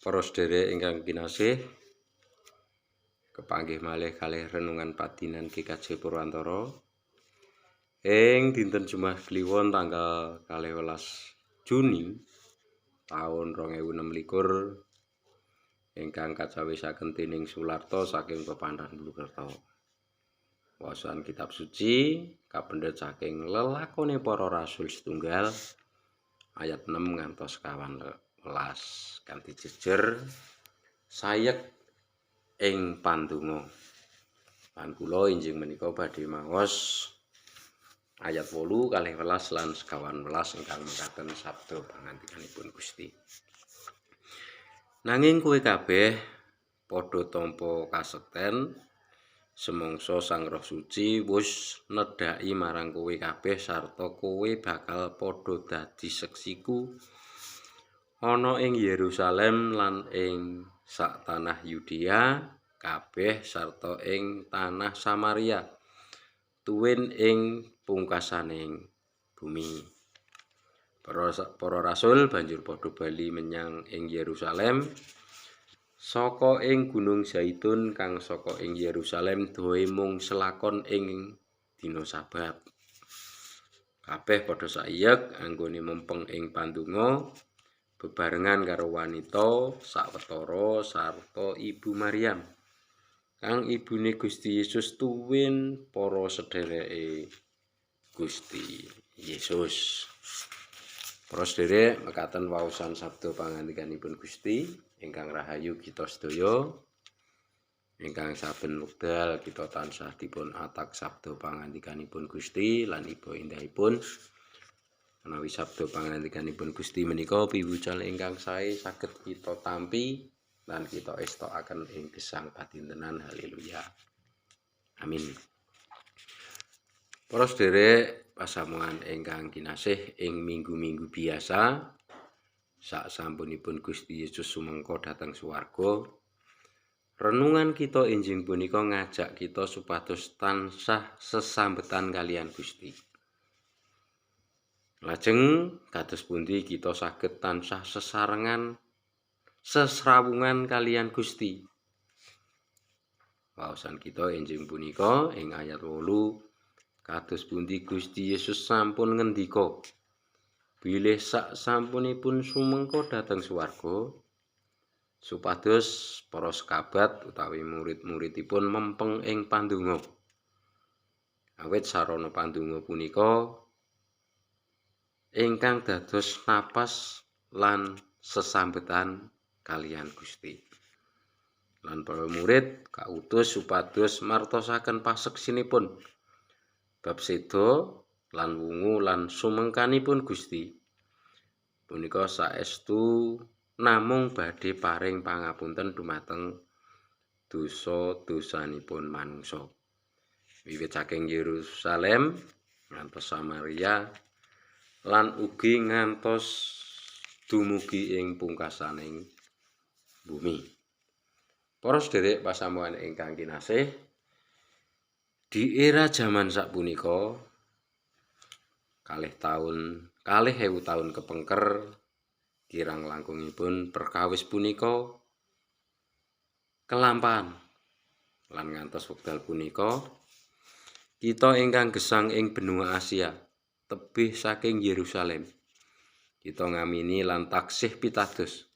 Para sedherek ingkang kinasih, kepanggih malih kalih renungan padinan GKJ Purwantara ing dinten Jumat Kliwon tanggal 12 Juni taun 2026 ingkang kacawisaken dening Sularto saking Pepandan Bulukerto. Waosan kitab suci kapendhet saking lelakone para rasul setunggal ayat 6 ngantos 11 kanthi jejer sayek ing pandonga. Lan kula injing menika badhe maos ayat 8 kalih 11 lan 11 ingkang mekaten sabda pangandikanipun Gusti. Nanging kowe kabeh padha tampa kasekten semangsa Sang Roh Suci wis nedhaki marang kowe kabeh sarta kowe bakal padha dadi seksiku ana ing Yerusalem lan ing sak tanah Yudea kabeh sarta ing tanah Samaria tuwin ing pungkasaning bumi. Para rasul banjur padha bali menyang ing Yerusalem saka ing Gunung Zaitun kang saka ing Yerusalem dawae mung selakon ing dina Sabat. Kabeh padha saiyek anggone mempeng ing pandonga bebarengan karo wanita sawetara sarta Ibu Maryam kang ibune Gusti Yesus tuwin para sedhereke Gusti Yesus. Para sedherek mekaten waosan sabda pangandikanipun Gusti ingkang rahayu kita sedaya ingkang saben wekdal kita tansah dipun atak sabda pangandikanipun Gusti lan iba indahipun menawi sabda pangandikanipun Gusti menika piwucal ingkang sae saged kita tampi lan kita estokaken ing gesang padintenan. Haleluya. Amin. Para sedherek pasamuan ingkang kinasih ing minggu-minggu biasa sak sampunipun Gusti Yesus sumengko dhateng swarga, renungan kita injing punika ngajak kita supados tansah sesambetan kalian Gusti. Lajeng kados pundi kita saged tansah sesrawungan kalian Gusti. Waosan kita injing punika ing ayat 8 kados pundi Gusti Yesus sampun ngendika bilih sak sampunipun sumengko dhateng swarga supados para sekabat utawi murid-muridipun mempeng ing pandonga. Awit sarana pandonga punika ingkang dados napas lan sesambetan kalian Gusti. Lan para murid kautus supados martosaken paseksinipun bab seda lan wungu lan sumengkanipun Gusti. Punika saestu namung badhe paring pangapunten dumateng dosa-dosanipun manungsa. Wiwit saking Yerusalem ngantos Samaria lan ugi ngantos dumugi ing pungkasaning bumi. Para sedherek pasamuan ingkang kinasih, di era jaman sapunika kalih ewu taun kepengker kirang langkungipun perkawis punika kelampahan lan ngantos wekdal punika kita ingkang gesang ing benua Asia tebih saking Yerusalem kita ngamini lan taksih pitados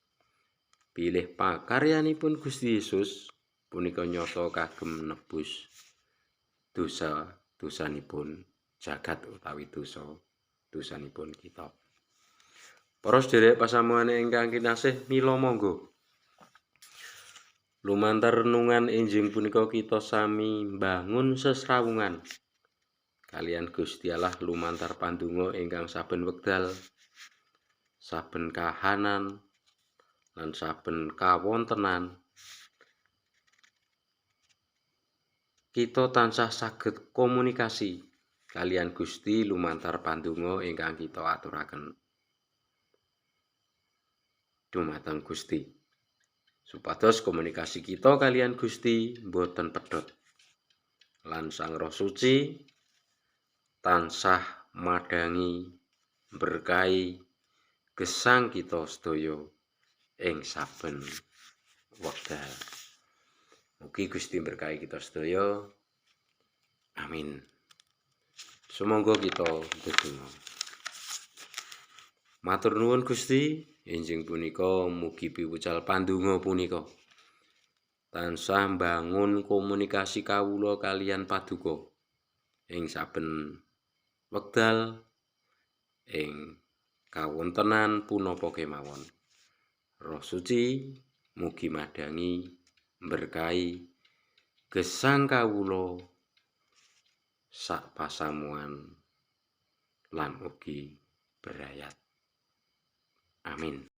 bilih pakaryanipun Gusti Yesus punika nyata kagem nebus dosa-dosanipun jagat utawi dosanipun kita. Para sedherek pasamuan ingkang kinasih, mila monggo lumantar renungan injing punika kita sami mbangun sesrawungan kalian Gusti Allah lumantar pandonga ingkang saben wekdal, saben kahanan lan saben kawontenan kita tansah saged komunikasi kalian Gusti lumantar pandonga ingkang kita aturaken dumateng Gusti. Supados komunikasi kita kalian Gusti boten pedhot lan Sang Roh Suci tansah madangi berkahi gesang kita sedaya ing saben wekdal. Mugi Gusti berkahi kita sedaya. Amin. Sumangga kita ndedonga. Matur nuwun Gusti, enjing punika mugi piwucal pandonga punika tansah mbangun komunikasi kawula kaliyan Paduka ing saben wekdal ing kawontenan punapa kemawon. Roh Suci mugi madangi berkahi gesang kawula sak pasamuan lan ugi berayat. Amin.